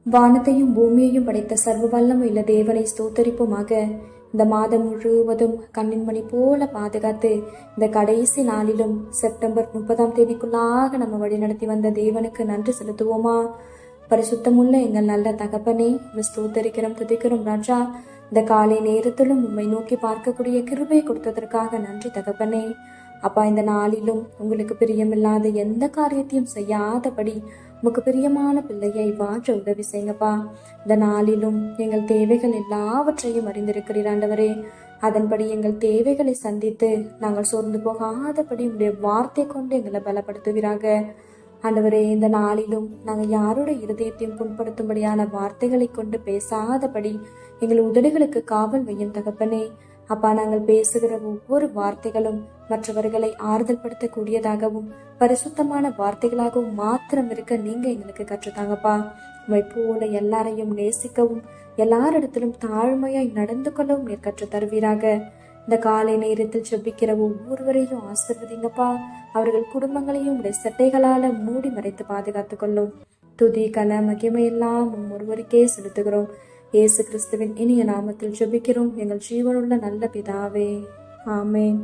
வானத்தையும் பூமியையும் படைத்த சர்வ வல்லமையுள்ள தேவனை ஸ்தோத்தரிப்புமாக. இந்த மாதம் முழுவதும் கண்ணின் மணி போல பாதுகாத்து இந்த கடைசி நாளிலும் செப்டம்பர் 30ஆம் தேதிக்குள்ளாக நம்ம வழிநடத்தி வந்த தேவனுக்கு நன்றி செலுத்துவோமா? பரிசுத்தமுள்ள எங்கள் நல்ல தகப்பனே, ஸ்தோத்தரிக்கிறோம், துதிக்கிறோம் ராஜா. இந்த காலை நேரத்திலும் உம்மை நோக்கி பார்க்கக்கூடிய கிருபை கொடுத்ததற்காக நன்றி தகப்பனே. அப்பா, இந்த நாளிலும் உங்களுக்கு பிரியமில்லாத எந்த காரியத்தையும் செய்யாதபடி உமக்கு பிரியமான பிள்ளையை வாழ உதவி செய்யுங்கப்பா. இந்த நாளிலும் எங்கள் தேவைகள் எல்லாவற்றையும் அறிந்திருக்கிறீர் ஆண்டவரே. அதன்படி எங்கள் தேவைகளை சந்தித்து நாங்கள் சோர்ந்து போகாதபடி உங்களுடைய வார்த்தை கொண்டு எங்களை பலப்படுத்துவீராக ஆண்டவரே. இந்த நாளிலும் நாங்கள் யாரோட இருதயத்தையும் புண்படுத்தும்படியான வார்த்தைகளை கொண்டு பேசாதபடி எங்கள் உதடுகளுக்கு காவல் வையும் தகப்பனே. அப்பா, நாங்கள் பேசுகிற ஒவ்வொரு வார்த்தைகளும் மற்றவர்களை ஆறுதல் படுத்தக்கூடியதாகவும் பரிசுத்தமான வார்த்தைகளாகவும் மாத்திரம் இருக்க நீங்க எங்களுக்கு கற்றுத்தாங்கப்பா. உம்மை போல எல்லாரையும் நேசிக்கவும் எல்லாரிடத்திலும் தாழ்மையாய் நடந்து கொள்ளவும் நீர் கற்று தருவீராக. இந்த காலை நேரத்தில் செபிக்கிற ஒவ்வொருவரையும் ஆசிர்வதிங்கப்பா. அவர்கள் குடும்பங்களையும் உடைய சட்டைகளால மூடி மறைத்து பாதுகாத்துக் கொள்ளும். துதி கன மகிமையெல்லாம் ஒருவருக்கே செலுத்துகிறோம். இயேசு கிறிஸ்துவின் இனிய நாமத்தில் ஜெபிக்கிறோம் எங்கள் ஜீவனுள்ள நல்ல பிதாவே, ஆமேன்.